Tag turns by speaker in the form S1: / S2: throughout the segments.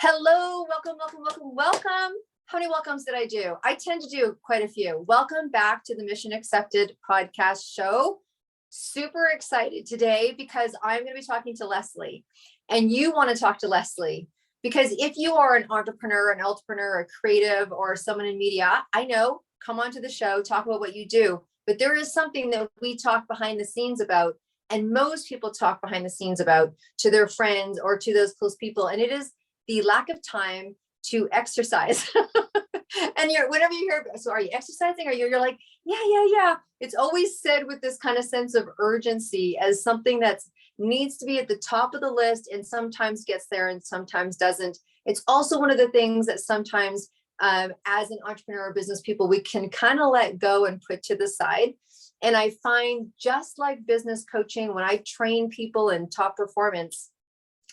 S1: Hello, welcome, welcome, welcome, welcome. How many welcomes did I do? I tend to do quite a few. Welcome back to the Mission Accepted podcast show. Super excited today because I'm going to be talking to Leslie, and you want to talk to Leslie because if you are an entrepreneur, a creative, or someone in media, I know, come onto the show, talk about what you do, but there is something that we talk behind the scenes about, and most people talk behind the scenes about to their friends or to those close people, and it is the lack of time to exercise. And whenever you hear, so are you exercising? Or you're like, yeah. It's always said with this kind of sense of urgency as something that needs to be at the top of the list and sometimes gets there and sometimes doesn't. It's also one of the things that sometimes as an entrepreneur or business people, we can kind of let go and put to the side. And I find just like business coaching, when I train people in top performance,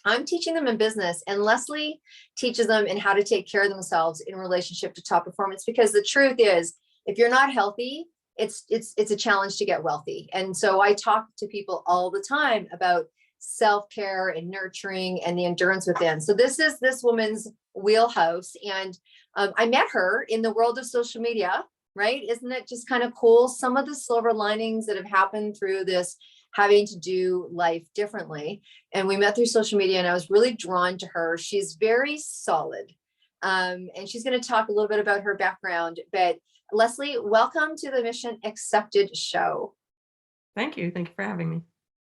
S1: I'm teaching them in business, and Leslie teaches them in how to take care of themselves in relationship to top performance. Because the truth is, if you're not healthy, it's a challenge to get wealthy. And so I talk to people all the time about self-care and nurturing and the endurance within. So this is this woman's wheelhouse. And I met her in the world of social media, right? Isn't it just kind of cool? Some of the silver linings that have happened through this having to do life differently. And we met through social media, and I was really drawn to her. She's very solid. And she's going to talk a little bit about her background. But Leslie, welcome to the Mission Accepted show.
S2: Thank you. Thank you for having me.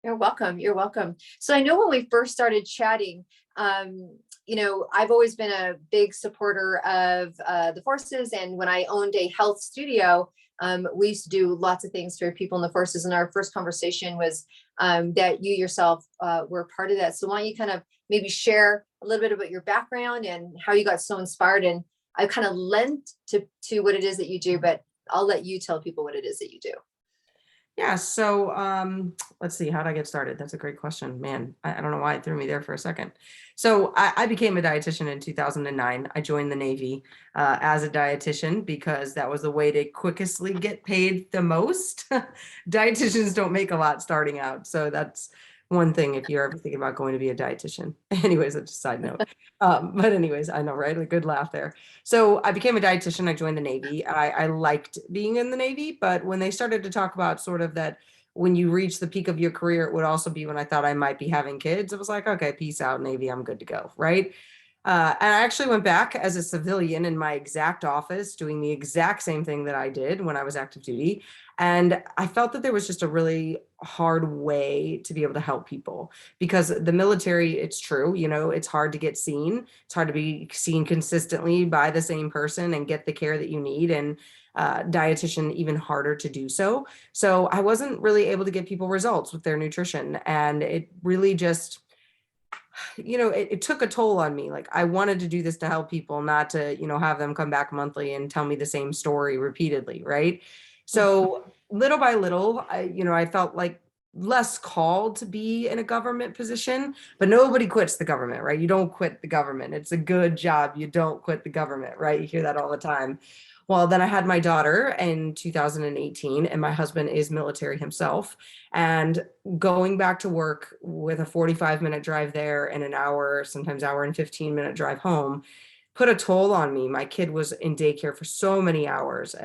S1: You're welcome. You're welcome. So I know when we first started chatting, I've always been a big supporter of the forces. And when I owned a health studio, we used to do lots of things for people in the forces. And our first conversation was that you yourself were part of that. So why don't you kind of maybe share a little bit about your background and how you got so inspired? And I kind of lent to what it is that you do, but I'll let you tell people what it is that you do.
S2: Yeah. So let's see. How did I get started? That's a great question, man. I don't know why it threw me there for a second. So I became a dietitian in 2009. I joined the Navy as a dietitian because that was the way to quickestly get paid the most. Dietitians don't make a lot starting out. So that's one thing if you're ever thinking about going to be a dietitian. Anyways, that's a side note. But anyways, I know, right? A good laugh there. So I became a dietitian. I joined the Navy. I liked being in the Navy, but when they started to talk about sort of that when you reach the peak of your career, it would also be when I thought I might be having kids. It was like, okay, peace out, Navy. I'm good to go, right? And I actually went back as a civilian in my exact office doing the exact same thing that I did when I was active duty. And I felt that there was just a really hard way to be able to help people because the military, it's true, it's hard to get seen. It's hard to be seen consistently by the same person and get the care that you need. And dietitian, even harder to do so. So I wasn't really able to get people results with their nutrition. And it really just, it took a toll on me. Like I wanted to do this to help people, not to, have them come back monthly and tell me the same story repeatedly. Right. So little by little, I felt like less called to be in a government position, but nobody quits the government, right? You don't quit the government. It's a good job. You don't quit the government, right? You hear that all the time. Well, then I had my daughter in 2018, and my husband is military himself. And going back to work with a 45-minute drive there and an hour, sometimes hour and 15-minute drive home, put a toll on me. My kid was in daycare for so many hours.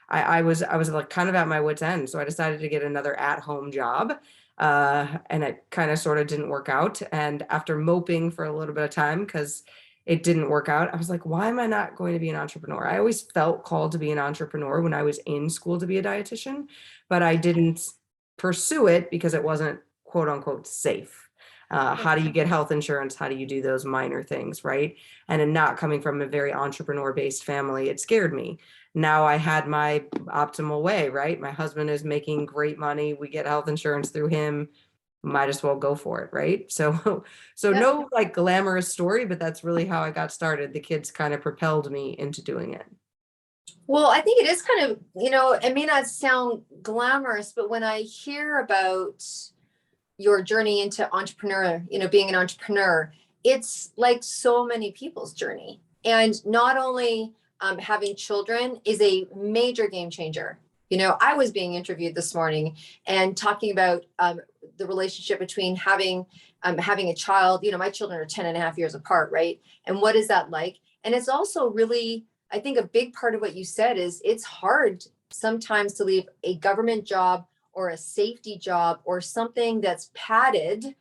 S2: I was like kind of at my wit's end. So I decided to get another at-home job. And it kind of sort of didn't work out. And after moping for a little bit of time, because it didn't work out, I was like, why am I not going to be an entrepreneur? I always felt called to be an entrepreneur when I was in school to be a dietitian, but I didn't pursue it because it wasn't quote unquote safe. How do you get health insurance? How do you do those minor things, right? And in not coming from a very entrepreneur-based family, it scared me. Now I had my optimal way, right? My husband is making great money. We get health insurance through him. Might as well go for it, right? So no like glamorous story, but that's really how I got started. The kids kind of propelled me into doing it.
S1: Well, I think it is kind of, it may not sound glamorous, but when I hear about your journey into being an entrepreneur, it's like so many people's journey. And not only having children is a major game changer. I was being interviewed this morning and talking about the relationship between having having a child, my children are 10 and a half years apart, right? And what is that like? And it's also really, I think a big part of what you said is it's hard sometimes to leave a government job or a safety job or something that's padded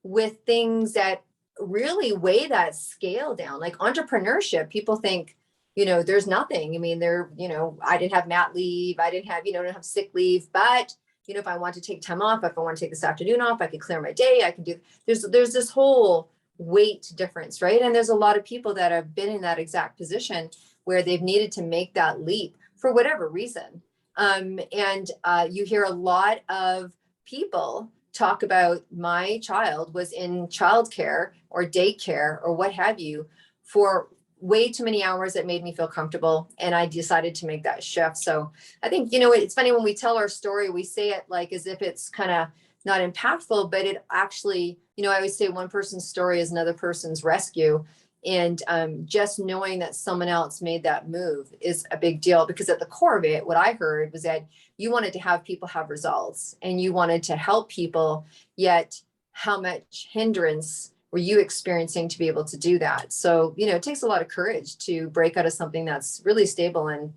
S1: with things that really weigh that scale down. Like entrepreneurship, people think, there's nothing. I mean, I didn't have mat leave. I didn't have sick leave, but if I want to take time off, if I want to take this afternoon off, I can clear my day. I can do, there's this whole weight difference, right? And there's a lot of people that have been in that exact position where they've needed to make that leap for whatever reason. And you hear a lot of people talk about, my child was in childcare or daycare or what have you for way too many hours that made me feel comfortable. And I decided to make that shift. So I think, it's funny when we tell our story, we say it like as if it's kind of not impactful, but it actually, I always say one person's story is another person's rescue. And just knowing that someone else made that move is a big deal, because at the core of it, what I heard was that you wanted to have people have results and you wanted to help people, yet how much hindrance were you experiencing to be able to do that? So, it takes a lot of courage to break out of something that's really stable and,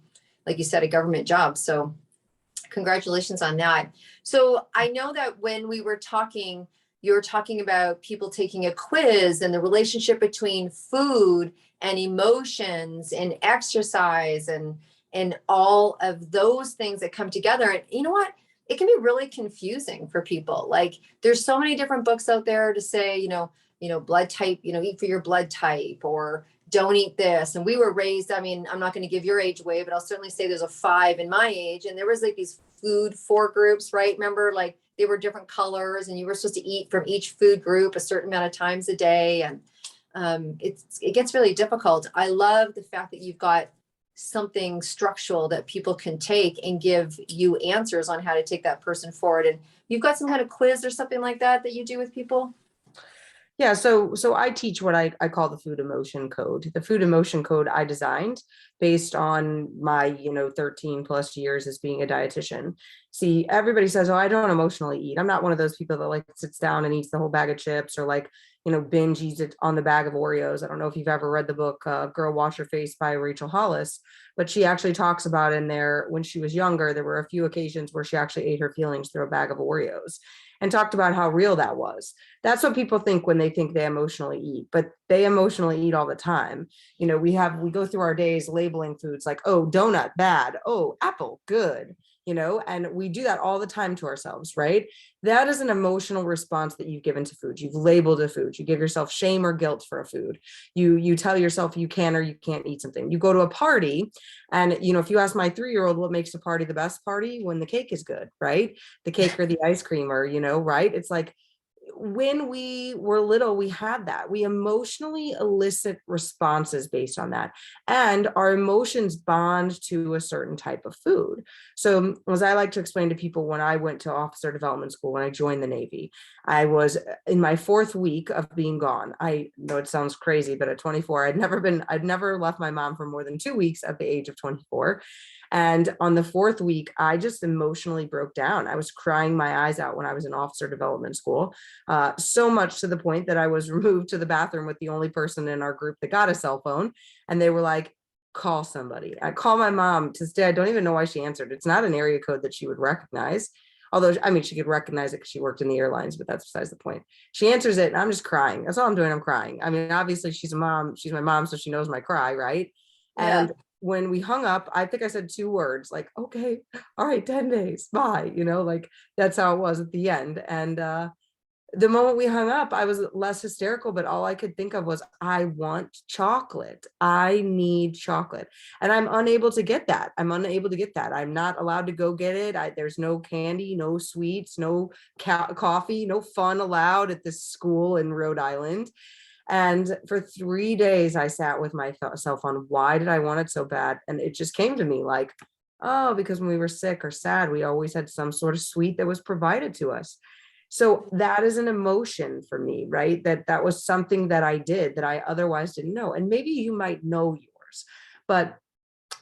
S1: like you said, a government job. So congratulations on that. So I know that when we were talking, you were talking about people taking a quiz and the relationship between food and emotions and exercise and all of those things that come together. And you know what? It can be really confusing for people. Like there's so many different books out there to say, blood type, eat for your blood type, or don't eat this. And we were raised, I mean, I'm not going to give your age away, but I'll certainly say there's a 5 in my age. And there was like these food 4 groups, right? Remember, like they were different colors and you were supposed to eat from each food group a certain amount of times a day. And it gets really difficult. I love the fact that you've got something structural that people can take and give you answers on how to take that person forward. And you've got some kind of quiz or something like that you do with people.
S2: Yeah, so I teach what I call the food emotion code. The food emotion code I designed based on my 13 plus years as being a dietitian. See, everybody says, oh, I don't emotionally eat. I'm not one of those people that like sits down and eats the whole bag of chips, or like binge eats it on the bag of Oreos. I don't know if you've ever read the book Girl Wash Your Face by Rachel Hollis, but she actually talks about in there, when she was younger, there were a few occasions where she actually ate her feelings through a bag of Oreos, and talked about how real that was. That's what people think when they think they emotionally eat, but they emotionally eat all the time. We go through our days labeling foods like, oh, donut, bad. Oh, apple, good. And we do that all the time to ourselves, right? That is an emotional response that you've given to food. You've labeled a food. You give yourself shame or guilt for a food. You tell yourself you can or you can't eat something. You go to a party and, if you ask my 3-year-old what makes a party the best party, when the cake is good, right? The cake or the ice cream, or, right? It's like, when we were little, we had that. We emotionally elicit responses based on that. And our emotions bond to a certain type of food. So as I like to explain to people, when I went to officer development school, when I joined the Navy, I was in my 4th week of being gone. I know it sounds crazy, but at 24, I'd never left my mom for more than 2 weeks at the age of 24. And on the 4th week, I just emotionally broke down. I was crying my eyes out when I was in officer development school, so much to the point that I was removed to the bathroom with the only person in our group that got a cell phone. And they were like, call somebody. I call my mom. To this day, I don't even know why she answered. It's not an area code that she would recognize. Although, I mean, she could recognize it because she worked in the airlines, but that's besides the point. She answers it and I'm just crying. That's all I'm doing. I'm crying. I mean, obviously she's a mom. She's my mom, so she knows my cry, right?
S1: Yeah.
S2: And when we hung up, I think I said 2 words, like, okay, all right, 10 days, bye. Like that's how it was at the end. And the moment we hung up, I was less hysterical, but all I could think of was, I want chocolate. I need chocolate. And I'm unable to get that. I'm not allowed to go get it. There's no candy, no sweets, no coffee, no fun allowed at this school in Rhode Island. And for 3 days, I sat with myself on, why did I want it so bad? And it just came to me like, oh, because when we were sick or sad, we always had some sort of sweet that was provided to us. So that is an emotion for me, right? That was something that I did that I otherwise didn't know. And maybe you might know yours, but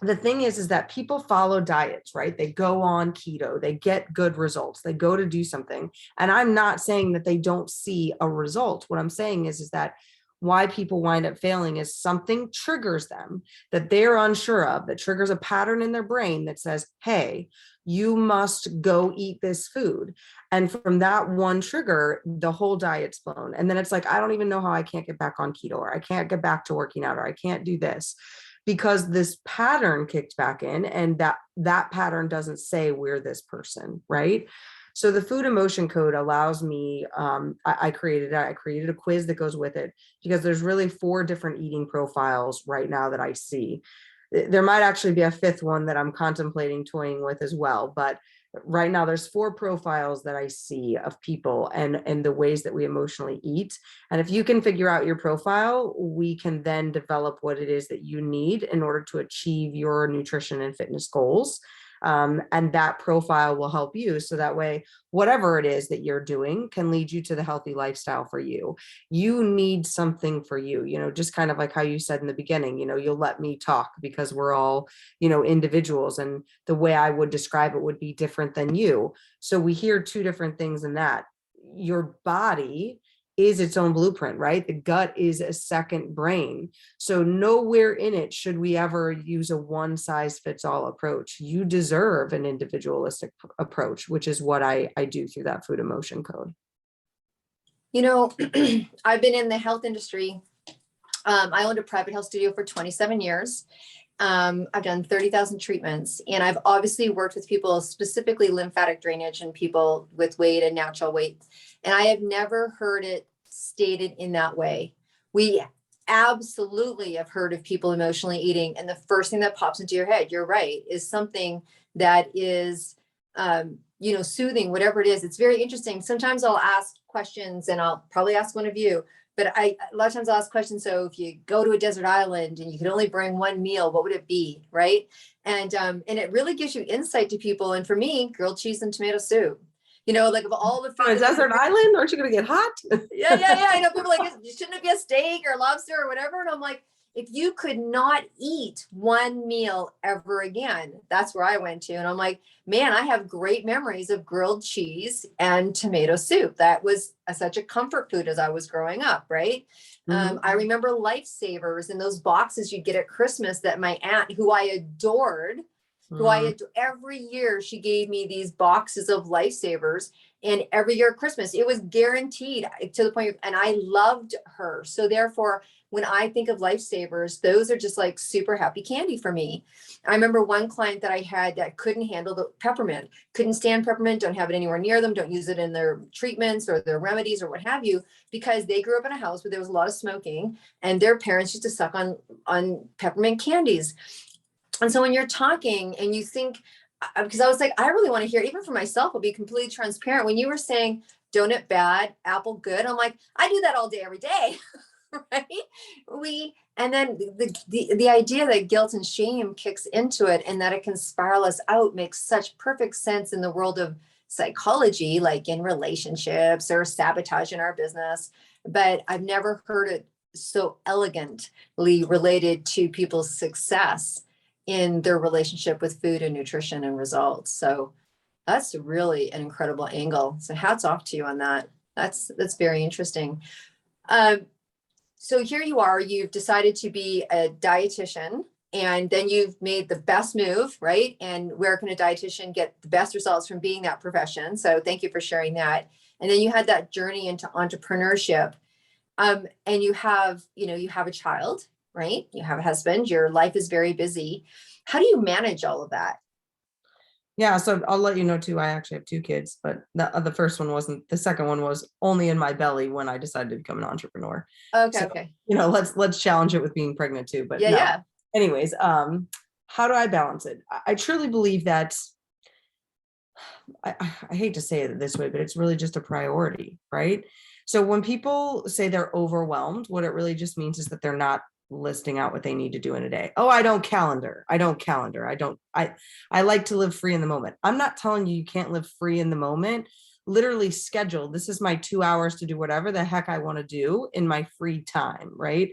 S2: the thing is that people follow diets, right? They go on keto, they get good results, they go to do something. And I'm not saying that they don't see a result. What I'm saying is that why people wind up failing is something triggers them that they're unsure of, that triggers a pattern in their brain that says, hey, you must go eat this food. And from that one trigger, the whole diet's blown. And then it's like, I don't even know how I can't get back on keto, or I can't get back to working out, or I can't do this, because this pattern kicked back in, and that pattern doesn't say we're this person, right? So the food emotion code allows me, I created a quiz that goes with it, because there's really 4 different eating profiles right now that I see. There might actually be a 5th one that I'm contemplating toying with as well, but right now there's 4 profiles that I see of people and the ways that we emotionally eat. And if you can figure out your profile, we can then develop what it is that you need in order to achieve your nutrition and fitness goals. And that profile will help you. So that way, whatever it is that you're doing can lead you to the healthy lifestyle for you. You need something for you, just kind of like how you said in the beginning, you'll let me talk because we're all, individuals, and the way I would describe it would be different than you. So we hear 2 different things in that. Your body is its own blueprint, right? The gut is a second brain. So nowhere in it should we ever use a one size fits all approach. You deserve an individualistic approach, which is what I do through that food emotion code.
S1: I've been in the health industry. I owned a private health studio for 27 years. I've done 30,000 treatments, and I've obviously worked with people, specifically lymphatic drainage and people with weight and natural weight. And I have never heard it stated in that way. We absolutely have heard of people emotionally eating. And the first thing that pops into your head, you're right, is something that is, soothing, whatever it is. It's very interesting. Sometimes I'll ask questions, and I'll probably ask one of you, but a lot of times I'll ask questions. So if you go to a desert island and you could only bring one meal, what would it be? Right. And it really gives you insight to people. And for me, grilled cheese and tomato soup, like of all the food.
S2: On a desert island, aren't you going to get hot?
S1: Yeah. I know people like, shouldn't it be a steak or lobster or whatever? And I'm like, if you could not eat one meal ever again, that's where I went to. And I'm like, man, I have great memories of grilled cheese and tomato soup. That was such a comfort food as I was growing up, right? Mm-hmm. I remember Lifesavers and those boxes you get at Christmas that my aunt, who I adored, every year she gave me these boxes of Lifesavers. And every year at Christmas, it was guaranteed, to the point, and I loved her. So therefore, when I think of Lifesavers, those are just like super happy candy for me. I remember one client that I had that couldn't handle the peppermint, couldn't stand peppermint, don't have it anywhere near them, don't use it in their treatments or their remedies or what have you, because they grew up in a house where there was a lot of smoking and their parents used to suck on peppermint candies. And so when you're talking and you think, because I was like, I really want to hear, even for myself, I'll be completely transparent. When you were saying donut bad, apple good, I'm like, I do that all day, every day. Right? And then the idea that guilt and shame kicks into it and that it can spiral us out makes such perfect sense in the world of psychology, like in relationships or sabotage in our business. But I've never heard it so elegantly related to people's success in their relationship with food and nutrition and results. So that's really an incredible angle. So hats off to you on that. That's very interesting. So here you are, you've decided to be a dietitian, and then you've made the best move, right? And where can a dietitian get the best results from being that profession? So thank you for sharing that. And then you had that journey into entrepreneurship. And you have a child, right? You have a husband, your life is very busy. How do you manage all of that?
S2: Yeah, so I'll let you know too, I actually have 2 kids, but the first one wasn't, the second one was only in my belly when I decided to become an entrepreneur.
S1: Okay,
S2: so,
S1: okay.
S2: Let's challenge it with being pregnant too, but
S1: yeah.
S2: Anyways, how do I balance it? I truly believe that, I hate to say it this way, but it's really just a priority, right? So when people say they're overwhelmed, what it really just means is that they're not listing out what they need to do in a day. Oh, I don't calendar. I like to live free in the moment. I'm not telling you can't live free in the moment, literally schedule, this is my 2 hours to do whatever the heck I want to do in my free time, right?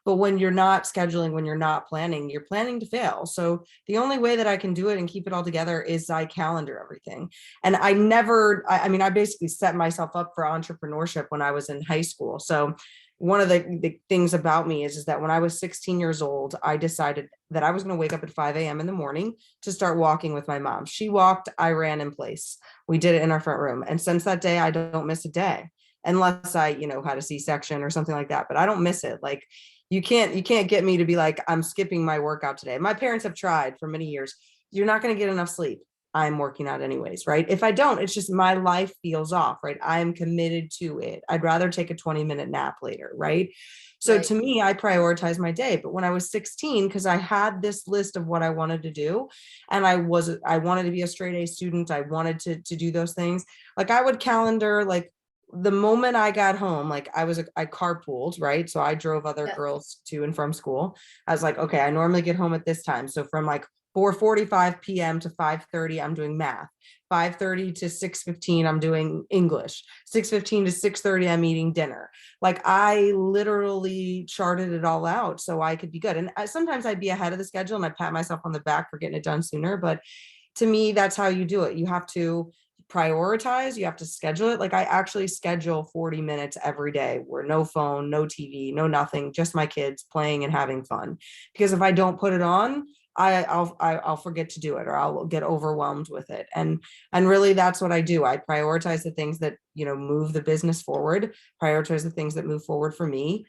S2: But when you're not scheduling, when you're not planning, you're planning to fail. So the only way that I can do it and keep it all together is I calendar everything. And I mean, I basically set myself up for entrepreneurship when I was in high school. So one of the things about me is that when I was 16 years old, I decided that I was going to wake up at 5 a.m. in the morning to start walking with my mom. She walked, I ran in place. We did it in our front room. And since that day, I don't miss a day unless I, had a C-section or something like that, but I don't miss it. Like, you can't get me to be like, I'm skipping my workout today. My parents have tried for many years. You're not going to get enough sleep. I'm working out anyways, right? If I don't, it's just my life feels off, right? I'm committed to it. I'd rather take a 20-minute nap later, right? So
S1: Right.
S2: to me, I prioritize my day. But when I was 16, because I had this list of what I wanted to do, and I wanted to be a straight A student. I wanted to do those things. Like, I would calendar, like, the moment I got home, like, I carpooled, right? So I drove other
S1: Yeah.
S2: girls to and from school. I was like, okay, I normally get home at this time. So from like 4:45 p.m. to 5:30, I'm doing math. 5:30 to 6:15, I'm doing English. 6:15 to 6:30, I'm eating dinner. Like, I literally charted it all out so I could be good. And sometimes I'd be ahead of the schedule and I pat myself on the back for getting it done sooner. But to me, that's how you do it. You have to prioritize, you have to schedule it. Like, I actually schedule 40 minutes every day where no phone, no TV, no nothing, just my kids playing and having fun. Because if I don't put it on, I'll forget to do it, or I'll get overwhelmed with it. And really, that's what I do. I prioritize the things that, move the business forward, prioritize the things that move forward for me.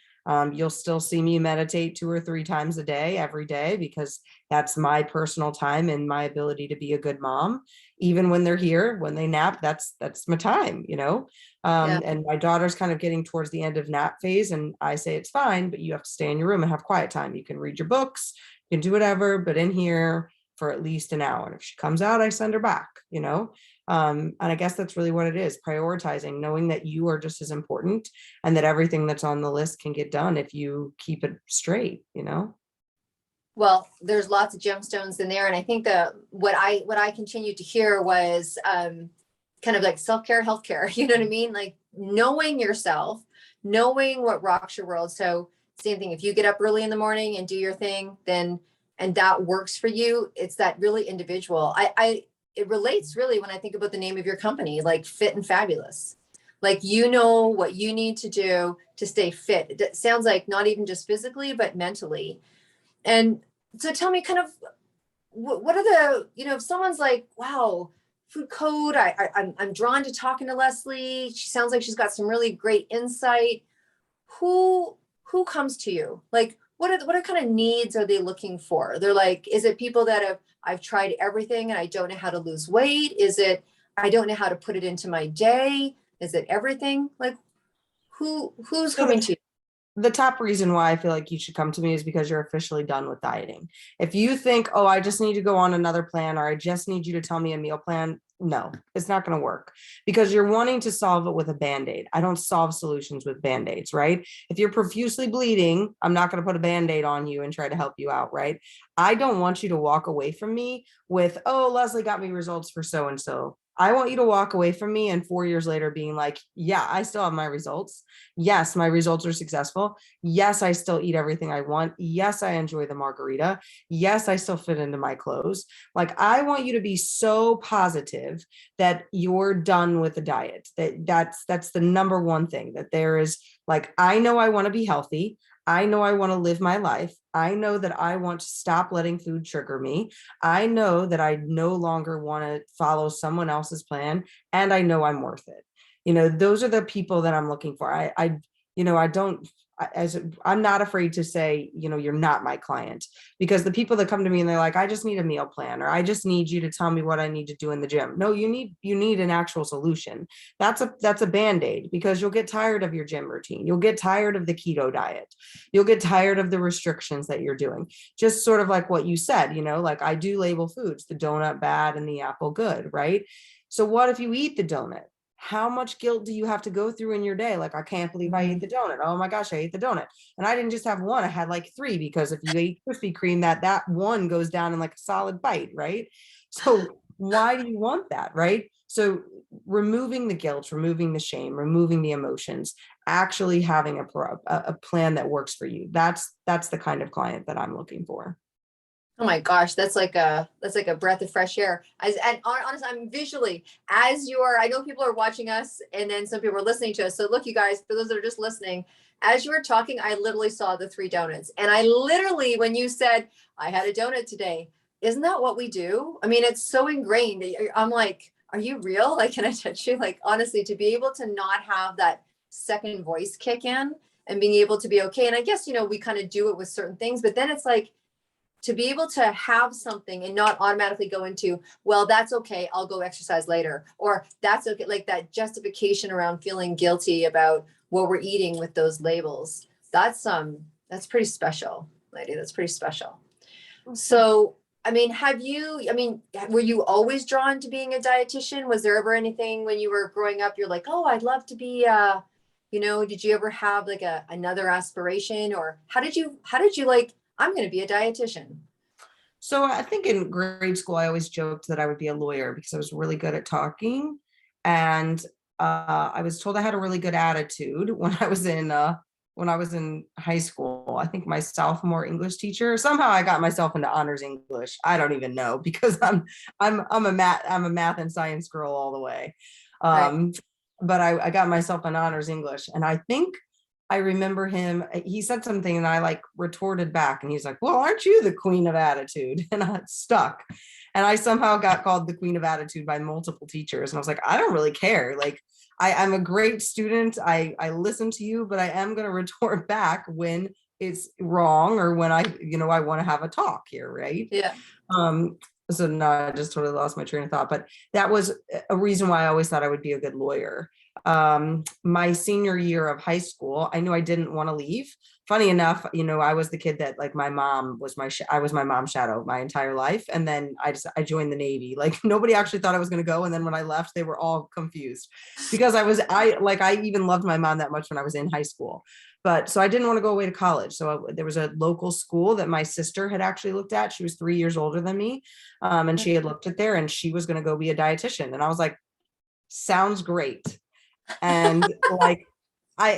S2: You'll still see me meditate 2 or 3 times a day, every day, because that's my personal time and my ability to be a good mom. Even when they're here, when they nap, that's my time.
S1: Yeah.
S2: And my daughter's kind of getting towards the end of nap phase, and I say, it's fine, but you have to stay in your room and have quiet time. You can read your books, you can do whatever, but in here for at least an hour. And if she comes out, I send her back. And I guess that's really what it is, prioritizing, knowing that you are just as important and that everything that's on the list can get done if you keep it straight.
S1: Well, there's lots of gemstones in there. And I think what I continued to hear was kind of like self-care, healthcare, you know what I mean? Like, knowing yourself, knowing what rocks your world. So same thing, if you get up early in the morning and do your thing, then, and that works for you, it's that really individual. It relates really when I think about the name of your company, like Fit and Fabulous. Like, what you need to do to stay fit. It sounds like not even just physically, but mentally. And so tell me kind of what are if someone's like, wow, food code, I'm drawn to talking to Leslie. She sounds like she's got some really great insight. Who comes to you? Like, what are kind of needs are they looking for? They're like, is it people that I've tried everything and I don't know how to lose weight? Is it, I don't know how to put it into my day? Is it everything? Like, who's
S2: So
S1: coming to you?
S2: the top reason why I feel like you should come to me is because you're officially done with dieting. If you think, oh, I just need to go on another plan, or I just need you to tell me a meal plan, no, it's not going to work, because you're wanting to solve it with a Band-Aid. I don't solve solutions with Band-Aids, right? If you're profusely bleeding, I'm not going to put a Band-Aid on you and try to help you out, right? I don't want you to walk away from me with, oh, Leslie got me results for so-and-so. I want you to walk away from me and 4 years later being like, yeah, I still have my results. Yes, my results are successful. Yes, I still eat everything I want. Yes, I enjoy the margarita. Yes, I still fit into my clothes. Like, I want you to be so positive that you're done with the diet. That's the number one thing, that there is, like, I know I want to be healthy. I know I want to live my life. I know that I want to stop letting food trigger me. I know that I no longer want to follow someone else's plan, and I know I'm worth it. Those are the people that I'm looking for. I don't, I'm not afraid to say, you're not my client, because the people that come to me and they're like, I just need a meal plan, or I just need you to tell me what I need to do in the gym. No, you need an actual solution. That's a Band-Aid, because you'll get tired of your gym routine. You'll get tired of the keto diet. You'll get tired of the restrictions that you're doing. Just sort of like what you said, like, I do label foods, the donut bad and the apple good, right? So what if you eat the donut? How much guilt do you have to go through in your day? Like, I can't believe I ate the donut. Oh my gosh, I ate the donut. And I didn't just have one, I had like 3, because if you eat Krispy Kreme, that one goes down in like a solid bite, right? So why do you want that, right? So removing the guilt, removing the shame, removing the emotions, actually having a plan that works for you. That's the kind of client that I'm looking for.
S1: Oh my gosh, that's like a breath of fresh air. And honestly, I'm visually as you're. I know people are watching us, and then some people are listening to us. So look, you guys, for those that are just listening, as you were talking, I literally saw the 3 donuts, and I literally, when you said I had a donut today, isn't that what we do? I mean, it's so ingrained. I'm like, are you real? Like, can I touch you? Like, honestly, to be able to not have that second voice kick in and being able to be okay. And I guess we kind of do it with certain things, but then it's like, to be able to have something and not automatically go into, well, that's okay, I'll go exercise later, or that's okay, like that justification around feeling guilty about what we're eating with those labels. That's pretty special, lady. That's pretty special. So, I mean, were you always drawn to being a dietitian? Was there ever anything when you were growing up, you're like, oh, I'd love to be did you ever have like another aspiration, or how did you like, I'm going to be a dietitian?
S2: So I think in grade school, I always joked that I would be a lawyer because I was really good at talking. And I was told I had a really good attitude when I was in high school. I think my sophomore English teacher, somehow I got myself into honors English. I don't even know, because I'm a math and science girl all the way.
S1: Right.
S2: But I got myself an honors English, and I think I remember him, he said something and I like retorted back, and he's like, well, aren't you the queen of attitude? And I stuck. And I somehow got called the queen of attitude by multiple teachers. And I was like, I don't really care. Like, I'm a great student. I listen to you, but I am going to retort back when it's wrong, or when I want to have a talk here. Right.
S1: Yeah.
S2: So no, I just totally lost my train of thought, but that was a reason why I always thought I would be a good lawyer. My senior year of high school, I knew I didn't want to leave. Funny enough, I was the kid that, like, my mom was I was my mom's shadow my entire life. And then I joined the Navy. Like, nobody actually thought I was going to go. And then when I left, they were all confused, because I even loved my mom that much when I was in high school. But so I didn't want to go away to college. So there was a local school that my sister had actually looked at. She was 3 years older than me. And she had looked at there, and she was going to go be a dietitian. And I was like, sounds great. And like,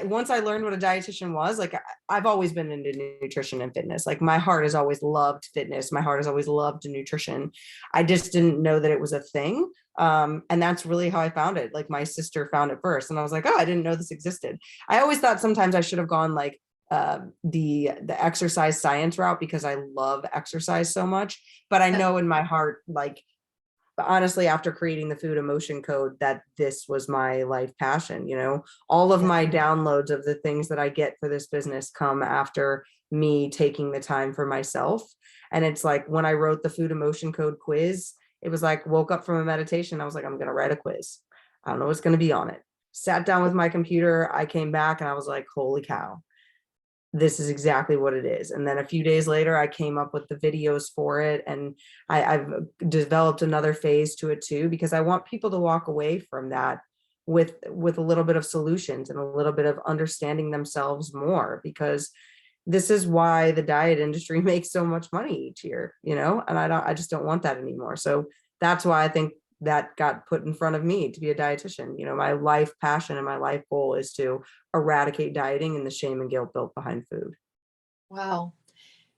S2: once I learned what a dietitian was, like, I've always been into nutrition and fitness. Like, my heart has always loved fitness. My heart has always loved nutrition. I just didn't know that it was a thing. And that's really how I found it. Like, my sister found it first, and I was like, oh, I didn't know this existed. I always thought sometimes I should have gone like the exercise science route, because I love exercise so much. But I know in my heart, like, honestly, after creating the food emotion code, that this was my life passion. All of my downloads of the things that I get for this business come after me taking the time for myself. And it's like, when I wrote the food emotion code quiz, it was like, woke up from a meditation. I was like, I'm going to write a quiz. I don't know what's going to be on it. Sat down with my computer. I came back and I was like, holy cow, this is exactly what it is. And then a few days later, I came up with the videos for it. And I've developed another phase to it too, because I want people to walk away from that with a little bit of solutions and a little bit of understanding themselves more, because this is why the diet industry makes so much money each year, and I just don't want that anymore. So that's why I think that got put in front of me to be a dietitian. My life passion and my life goal is to eradicate dieting and the shame and guilt built behind food.
S1: Wow.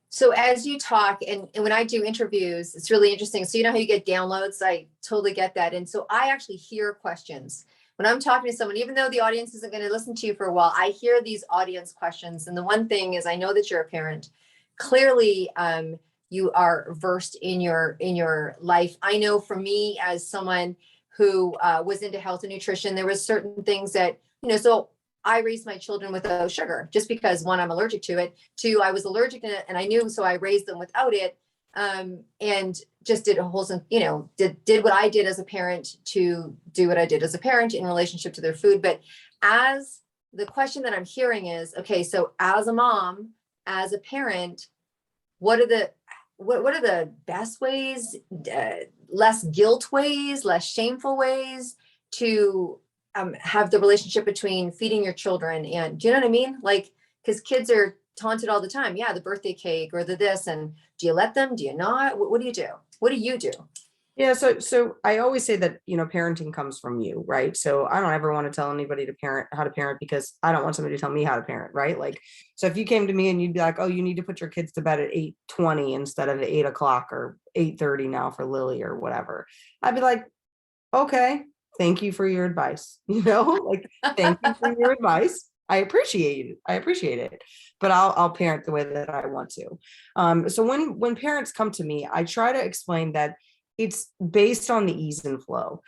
S1: So as you talk, and when I do interviews, it's really interesting. So how you get downloads? I totally get that. And so I actually hear questions when I'm talking to someone, even though the audience isn't going to listen to you for a while. I hear these audience questions. And the one thing is, I know that you're a parent. Clearly, you are versed in your life. I know for me, as someone who was into health and nutrition, there was certain things that, so I raised my children without sugar, just because, one, I'm allergic to it. Two, I was allergic to it and I knew, so I raised them without it. And just did a wholesome, did what I did as a parent to do what I did as a parent in relationship to their food. But as the question that I'm hearing is, okay, so as a mom, as a parent, what are the best ways, less guilt ways, less shameful ways to have the relationship between feeding your children? And do you know what I mean? Like, because kids are taunted all the time. Yeah, the birthday cake or the this. And do you let them? Do you not? What do you do? What do you do?
S2: Yeah, so I always say that, parenting comes from you, right? So I don't ever want to tell anybody to parent how to parent because I don't want somebody to tell me how to parent, right? Like, so if you came to me and you'd be like, oh, you need to put your kids to bed at 8:20 instead of 8 o'clock or 8:30 now for Lily or whatever, I'd be like, okay, thank you for your advice. Like, thank you for your advice. I appreciate it. But I'll parent the way that I want to. So when parents come to me, I try to explain that it's based on the ease and flow.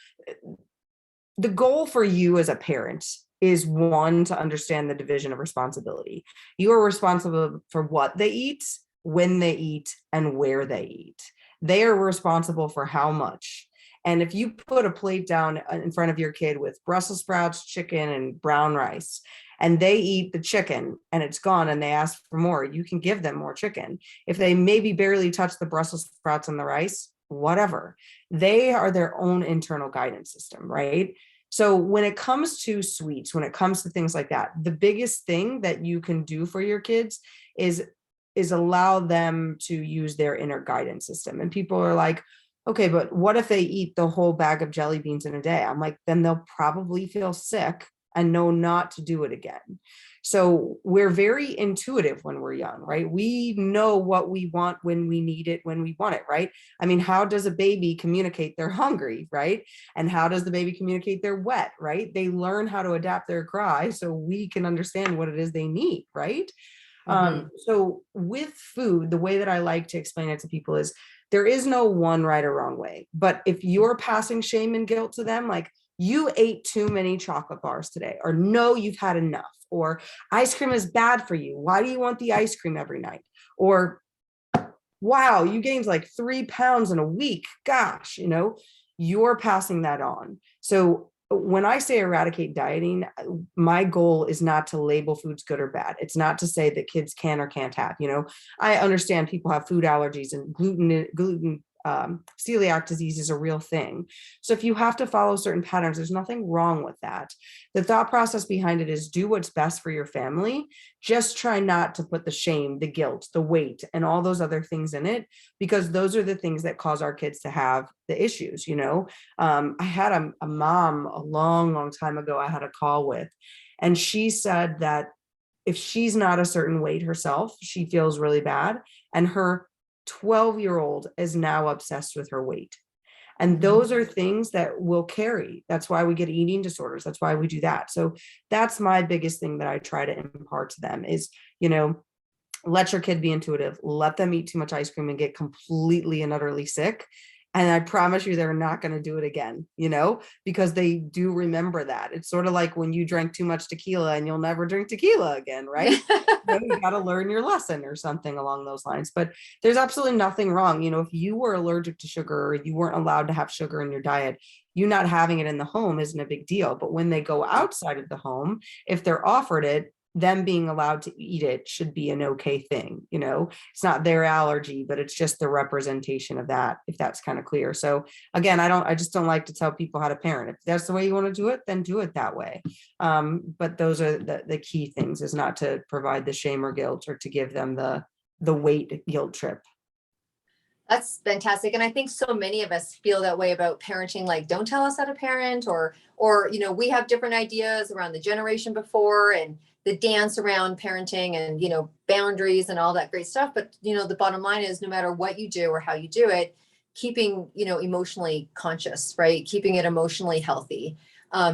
S2: The goal for you as a parent is, one, to understand the division of responsibility. You are responsible for what they eat, when they eat, and where they eat. They are responsible for how much. And if you put a plate down in front of your kid with Brussels sprouts, chicken, and brown rice, and they eat the chicken and it's gone and they ask for more, you can give them more chicken. If they maybe barely touch the Brussels sprouts and the rice, whatever. They are their own internal guidance system, right? So when it comes to sweets, when it comes to things like that, the biggest thing that you can do for your kids is allow them to use their inner guidance system. And people are like, okay, but what if they eat the whole bag of jelly beans in a day? I'm like, then they'll probably feel sick and know not to do it again. So we're very intuitive when we're young, right? We know what we want when we need it, when we want it, right? I mean, how does a baby communicate they're hungry, right? And how does the baby communicate they're wet, right? They learn how to adapt their cry so we can understand what it is they need, right?
S1: Mhm.
S2: So with food, the way that I like to explain it to people is there is no one right or wrong way. But if you're passing shame and guilt to them, like, you ate too many chocolate bars today, or no, you've had enough, or ice cream is bad for you. Why do you want the ice cream every night? Or, wow, you gained like 3 pounds in a week. Gosh, you're passing that on. So when I say eradicate dieting, my goal is not to label foods good or bad. It's not to say that kids can or can't have, I understand people have food allergies, and gluten celiac disease is a real thing. So if you have to follow certain patterns, there's nothing wrong with that. The thought process behind it is do what's best for your family. Just try not to put the shame, the guilt, the weight, and all those other things in it, because those are the things that cause our kids to have the issues. I had a mom a long time ago I had a call with, and she said that if she's not a certain weight herself, she feels really bad. And her 12-year-old is now obsessed with her weight. And those are things that will carry. That's why we get eating disorders. That's why we do that. So that's my biggest thing that I try to impart to them is, let your kid be intuitive, let them eat too much ice cream and get completely and utterly sick. And I promise you, they're not going to do it again, because they do remember that. It's sort of like when you drank too much tequila and you'll never drink tequila again, right? You got to learn your lesson or something along those lines. But there's absolutely nothing wrong. If you were allergic to sugar or you weren't allowed to have sugar in your diet, you not having it in the home isn't a big deal. But when they go outside of the home, if they're offered it, them being allowed to eat it should be an okay thing. It's not their allergy, but it's just the representation of that, if that's kind of clear. So again, I just don't like to tell people how to parent. If that's the way you want to do it, then do it that way. But those are the key things, is not to provide the shame or guilt or to give them the weight guilt trip.
S1: That's fantastic. And I think so many of us feel that way about parenting, like, don't tell us how to parent, or, we have different ideas around the generation before and the dance around parenting and, boundaries and all that great stuff. But, the bottom line is, no matter what you do or how you do it, keeping, emotionally conscious, right? Keeping it emotionally healthy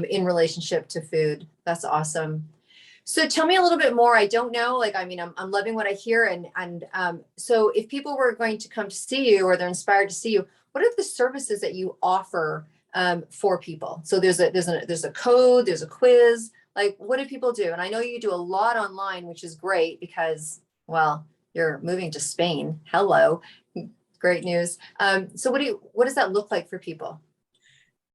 S1: in relationship to food. That's awesome. So tell me a little bit more. I don't know, like, I mean, I'm loving what I hear. And so if people were going to come to see you, or they're inspired to see you, what are the services that you offer for people? So there's a code, there's a quiz, like, what do people do? And I know you do a lot online, which is great because, well, you're moving to Spain. Hello. Great news. So what does that look like for people?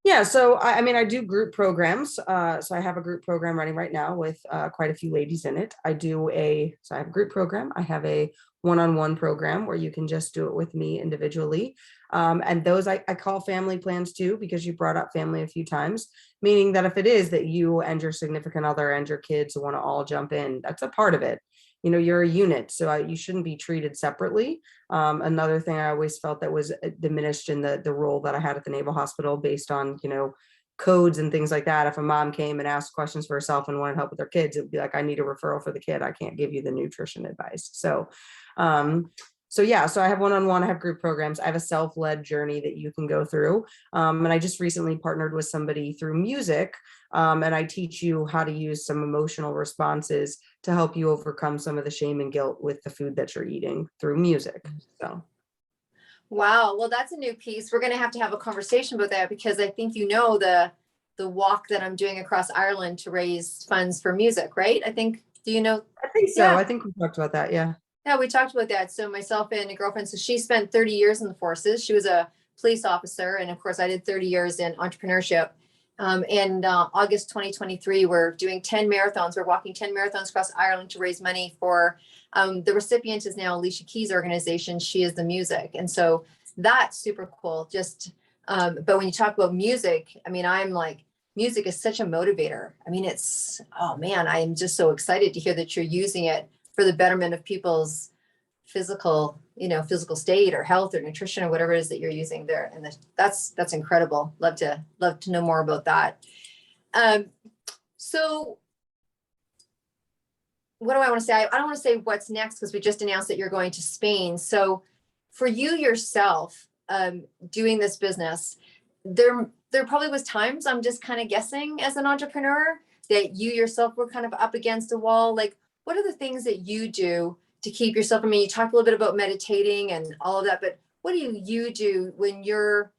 S2: Yeah, so I mean, I do group programs. So I have a group program running right now with quite a few ladies in it. I have a group program. I have a one-on-one program where you can just do it with me individually. And those I call family plans too, because you brought up family a few times, meaning that if it is that you and your significant other and your kids want to all jump in, that's a part of it. you're a unit, so you shouldn't be treated separately. Another thing I always felt that was diminished in the role that I had at the Naval Hospital based on, codes and things like that. If a mom came and asked questions for herself and wanted help with their kids, it would be like, I need a referral for the kid. I can't give you the nutrition advice. So I have one-on-one, I have group programs, I have a self-led journey that you can go through. And I just recently partnered with somebody through music. And I teach you how to use some emotional responses to help you overcome some of the shame and guilt with the food that you're eating through music. So.
S1: Wow. Well, that's a new piece. We're going to have a conversation about that, because I think the walk that I'm doing across Ireland to raise funds for music, right? I think, do you know?
S2: I think so.
S1: Yeah.
S2: I think we talked about that. Yeah.
S1: Yeah, we talked about that. So myself and a girlfriend, so she spent 30 years in the forces. She was a police officer. And of course, I did 30 years in entrepreneurship. In August 2023, we're doing 10 marathons. We're walking 10 marathons across Ireland to raise money for the recipient is now Alicia Keys' organization. She is the music. And so that's super cool. But when you talk about music, I mean, I'm like, music is such a motivator. I mean, oh man, I am just so excited to hear that you're using it for the betterment of people's physical state or health or nutrition or whatever it is that you're using there. And that's incredible. Love to know more about that. So what do I want to say? I don't want to say what's next, because we just announced that you're going to Spain. So for you yourself, doing this business, there probably was times, I'm just kind of guessing as an entrepreneur, that you yourself were kind of up against a wall. Like, what are the things that you do to keep yourself? I mean, you talked a little bit about meditating and all of that, but what do you do when you're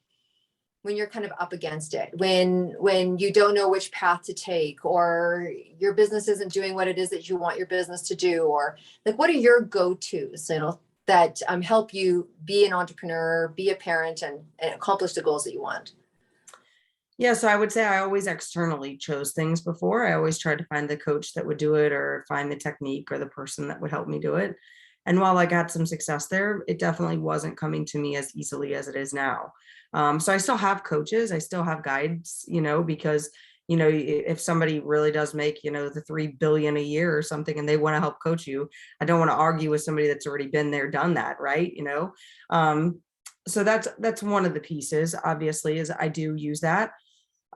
S1: kind of up against it, when you don't know which path to take, or your business isn't doing what it is that you want your business to do? Or like, what are your go-tos, that help you be an entrepreneur, be a parent, and accomplish the goals that you want?
S2: Yeah, so I would say I always externally chose things before. I always tried to find the coach that would do it, or find the technique or the person that would help me do it. And while I got some success there, it definitely wasn't coming to me as easily as it is now. So I still have coaches, I still have guides, because, if somebody really does make, the 3 billion a year or something, and they want to help coach you, I don't want to argue with somebody that's already been there, done that, right? So that's one of the pieces, obviously, is I do use that.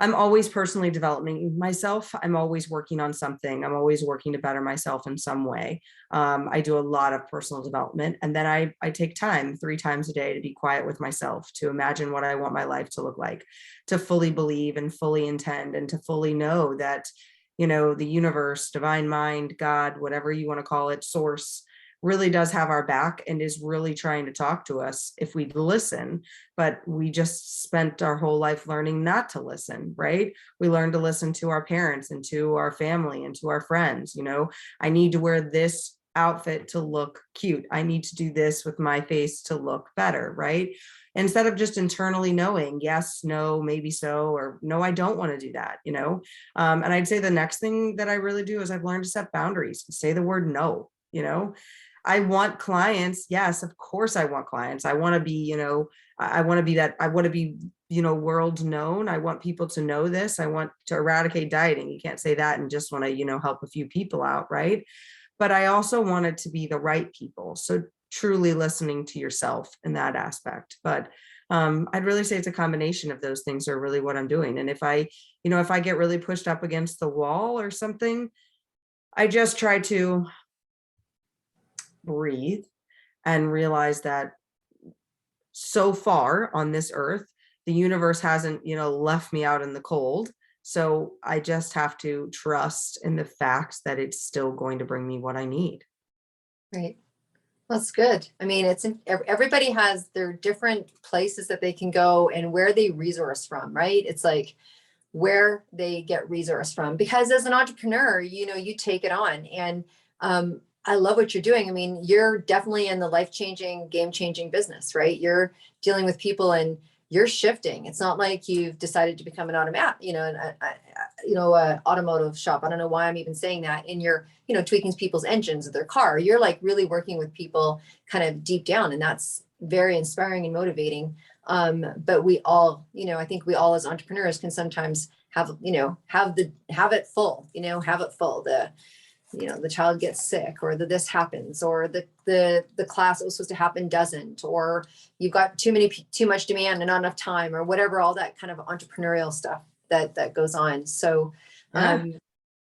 S2: I'm always personally developing myself. I'm always working on something. I'm always working to better myself in some way. I do a lot of personal development, and then I take time 3 times a day to be quiet with myself, to imagine what I want my life to look like, to fully believe and fully intend, and to fully know that, the universe, divine mind, God, whatever you want to call it, source, really does have our back and is really trying to talk to us if we listen. But we just spent our whole life learning not to listen, right? We learned to listen to our parents and to our family and to our friends. I need to wear this outfit to look cute. I need to do this with my face to look better, right? Instead of just internally knowing, yes, no, maybe so, or no, I don't want to do that, And I'd say the next thing that I really do is I've learned to set boundaries, say the word no. I want clients. Yes, of course I want clients. I want to be, I want to be that, I want to be, world known. I want people to know this. I want to eradicate dieting. You can't say that and just want to, help a few people out, right? But I also want it to be the right people. So truly listening to yourself in that aspect. But I'd really say it's a combination of those things are really what I'm doing. And if I get really pushed up against the wall or something, I just try to breathe and realize that so far on this earth, the universe hasn't, left me out in the cold. So I just have to trust in the fact that it's still going to bring me what I need.
S1: Right. That's good. I mean, everybody has their different places that they can go and where they resource from, right? It's like where they get resource from, because as an entrepreneur, you take it on. And I love what you're doing. I mean, you're definitely in the life-changing, game-changing business, right? You're dealing with people and you're shifting. It's not like you've decided to become an automotive shop. I don't know why I'm even saying that. And you're, tweaking people's engines of their car. You're like really working with people kind of deep down, and that's very inspiring and motivating. But we all, I think we all as entrepreneurs can sometimes have it full, the child gets sick, or this happens, or the class that was supposed to happen doesn't, or you've got too much demand and not enough time, or whatever, all that kind of entrepreneurial stuff that goes on. So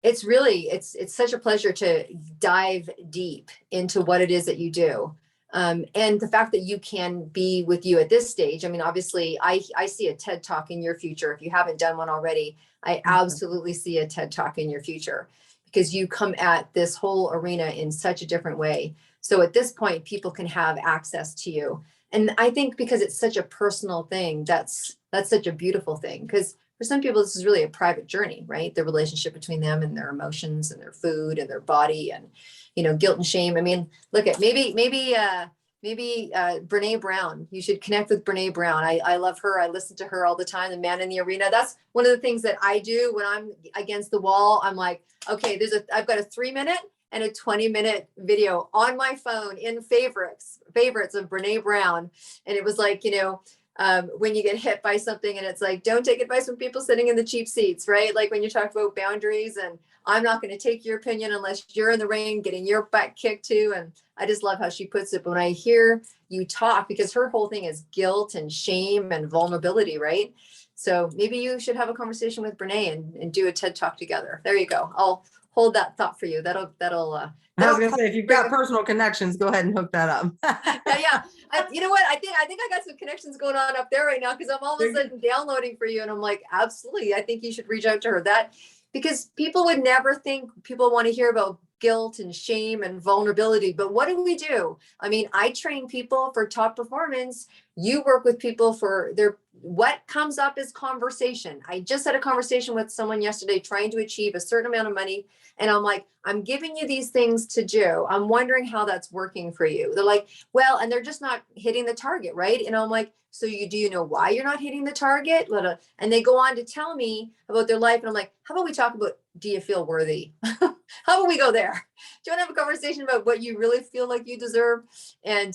S1: it's really, it's such a pleasure to dive deep into what it is that you do. And the fact that you can be with you at this stage. I mean, obviously I see a TED Talk in your future. If you haven't done one already, I absolutely see a TED Talk in your future, because you come at this whole arena in such a different way. So at this point, people can have access to you. And I think because it's such a personal thing, that's such a beautiful thing. Because for some people, this is really a private journey, right? The relationship between them and their emotions and their food and their body and, guilt and shame. I mean, look at maybe Brene Brown. You should connect with Brene Brown. I love her. I listen to her all the time. The Man in the Arena. That's one of the things that I do when I'm against the wall. I'm like, okay, I've got a 3-minute and a 20-minute video on my phone in favorites of Brene Brown. And it was like, when you get hit by something and it's like, don't take advice from people sitting in the cheap seats, right? Like when you talk about boundaries, and I'm not going to take your opinion unless you're in the ring getting your butt kicked too. And I just love how she puts it. But when I hear you talk, because her whole thing is guilt and shame and vulnerability, right? So maybe you should have a conversation with Brene and do a TED Talk together. There you go. I'll hold that thought for you. That'll
S2: I was gonna say, if you've got personal connections, go ahead and hook that up.
S1: yeah. You know what? I think I got some connections going on up there right now, because I'm all of a sudden downloading for you, and I'm like, absolutely. I think you should reach out to her. Because people would never think people want to hear about guilt and shame and vulnerability. But what do we do? I mean, I train people for top performance. You work with people for what comes up is conversation. I just had a conversation with someone yesterday trying to achieve a certain amount of money. And I'm like, I'm giving you these things to do. I'm wondering how that's working for you. They're like, well, and they're just not hitting the target, right? And I'm like, so do you know why you're not hitting the target? And they go on to tell me about their life. And I'm like, how about we talk about, do you feel worthy? How about we go there? Do you want to have a conversation about what you really feel like you deserve? And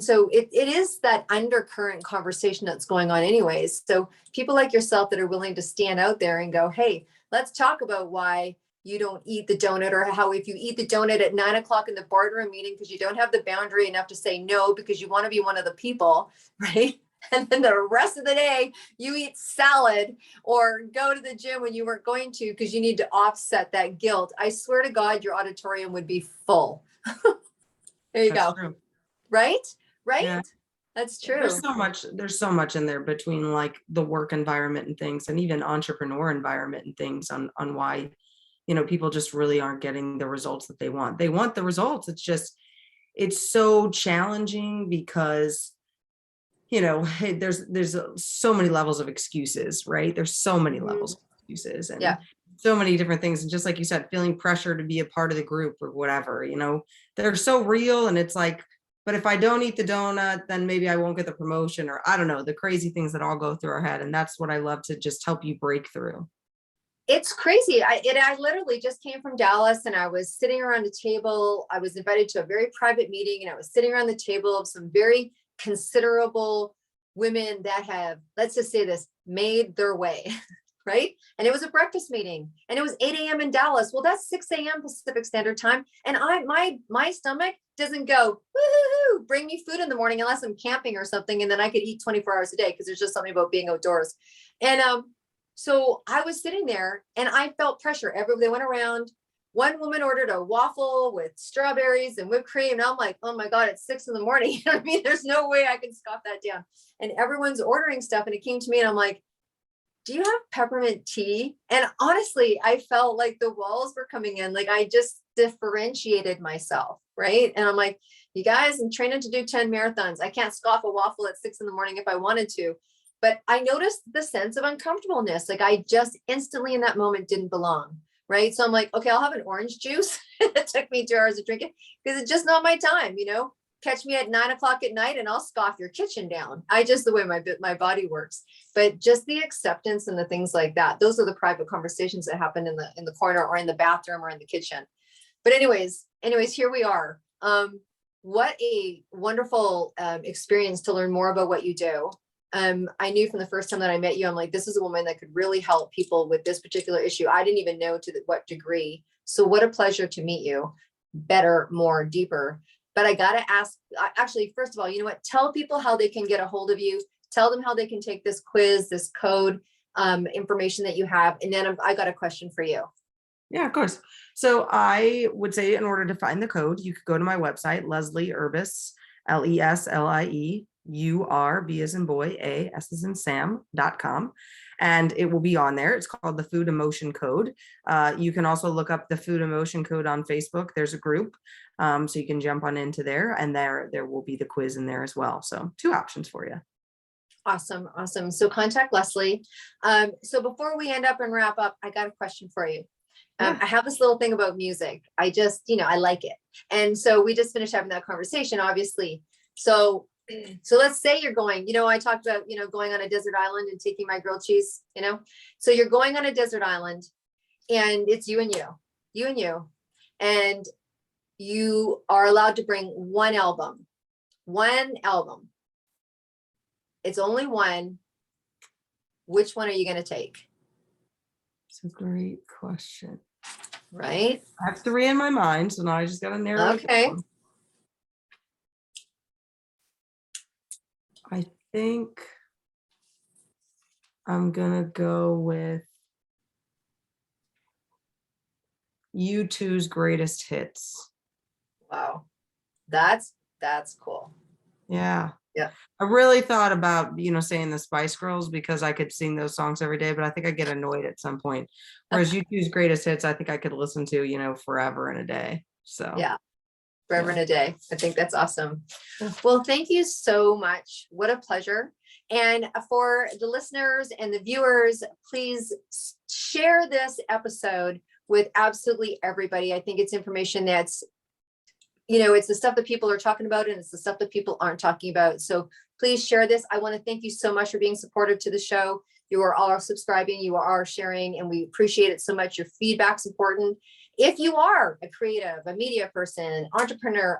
S1: so it is that undercurrent conversation that's going on anyways. So people like yourself that are willing to stand out there and go, hey, let's talk about why you don't eat the donut, or how if you eat the donut at 9 o'clock in the boardroom meeting because you don't have the boundary enough to say no because you want to be one of the people, right? And then the rest of the day you eat salad or go to the gym when you weren't going to because you need to offset that guilt. I swear to God, your auditorium would be full. There you
S2: That's
S1: go.
S2: true.
S1: Right?
S2: Yeah.
S1: That's true.
S2: There's so much in there between like the work environment and things, and even entrepreneur environment and things on why, people just really aren't getting the results that they want. They want the results. It's so challenging because, there's so many levels of excuses, right? There's so many levels of excuses and so many different things. And just like you said, feeling pressure to be a part of the group or whatever, they're so real. And it's like, but if I don't eat the donut, then maybe I won't get the promotion, or I don't know, the crazy things that all go through our head. And that's what I love to just help you break through.
S1: It's crazy. I literally just came from Dallas, and I was sitting around a table. I was invited to a very private meeting, and I was sitting around the table of some very considerable women that have, let's just say this, made their way. Right. And it was a breakfast meeting, and it was 8 a.m. in Dallas. Well, that's 6 a.m. Pacific Standard Time. And my stomach doesn't go, woo-hoo-hoo, bring me food in the morning unless I'm camping or something. And then I could eat 24 hours a day, because there's just something about being outdoors. And so I was sitting there and I felt pressure. They went around. One woman ordered a waffle with strawberries and whipped cream. And I'm like, oh my God, it's 6 a.m. I mean, there's no way I can scoff that down. And everyone's ordering stuff. And it came to me and I'm like, do you have peppermint tea? And honestly, I felt like the walls were coming in. Like I just differentiated myself. Right. And I'm like, you guys, I'm training to do 10 marathons. I can't scoff a waffle at 6 a.m. if I wanted to. But I noticed the sense of uncomfortableness. Like I just instantly in that moment didn't belong. Right. So I'm like, okay, I'll have an orange juice. It took me 2 hours to drink it because it's just not my time. Catch me at 9 o'clock at night and I'll scoff your kitchen down. The way my body works. But just the acceptance and the things like that, those are the private conversations that happen in the corner or in the bathroom or in the kitchen. But anyways, here we are. What a wonderful experience to learn more about what you do. I knew from the first time that I met you, I'm like, this is a woman that could really help people with this particular issue. I didn't even know to what degree, So what a pleasure to meet you better, more, deeper. But I got to ask, actually, first of all, you know what? Tell people how they can get a hold of you. Tell them how they can take this quiz, this code information that you have. And then I got a question for you.
S2: Yeah, of course. So I would say in order to find the code, you could go to my website, Leslie Urbas, LESLIEUR, B as in boy, A, S as in Sam.com. And it will be on there. It's called the Food Emotion Code. You can also look up the Food Emotion Code on Facebook. There's a group. So you can jump on into there, and there will be the quiz in there as well. So 2 options for you.
S1: Awesome. Awesome. So contact Leslie. So before we end up and wrap up, I got a question for you.
S2: Yeah.
S1: I have this little thing about music. I just, I like it. And so we just finished having that conversation, obviously. So let's say you're going, I talked about, going on a desert island and taking my grilled cheese, so you're going on a desert island and it's you and you, and you are allowed to bring one album. It's only one. Which one are you going to take?
S2: It's a great question.
S1: Right?
S2: I have 3 in my mind, so now I just got to narrow it down. I think I'm gonna go with U2's greatest hits.
S1: Wow. That's cool.
S2: Yeah.
S1: Yeah.
S2: I really thought about, saying the Spice Girls because I could sing those songs every day, but I think I get annoyed at some point. Whereas U2's greatest hits, I think I could listen to, forever in a day. So
S1: yeah. Forever in a day. I think that's awesome. Well, thank you so much. What a pleasure. And for the listeners and the viewers, please share this episode with absolutely everybody. I think it's information that's, it's the stuff that people are talking about, and it's the stuff that people aren't talking about. So please share this. I want to thank you so much for being supportive to the show. You are all subscribing, you are sharing, and we appreciate it so much. Your feedback's important. If you are a creative, a media person, entrepreneur,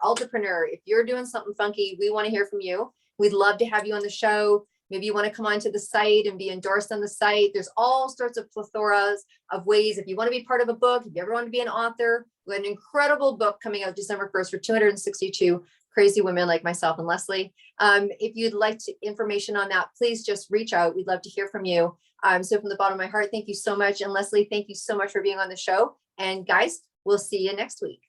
S1: if you're doing something funky, we want to hear from you. We'd love to have you on the show. Maybe you want to come onto the site and be endorsed on the site. There's all sorts of plethoras of ways. If you want to be part of a book, if you ever want to be an author, we have an incredible book coming out December 1st for 262 crazy women like myself and Leslie. If you'd like information on that, please just reach out. We'd love to hear from you. So from the bottom of my heart, thank you so much. And Leslie, thank you so much for being on the show. And guys, we'll see you next week.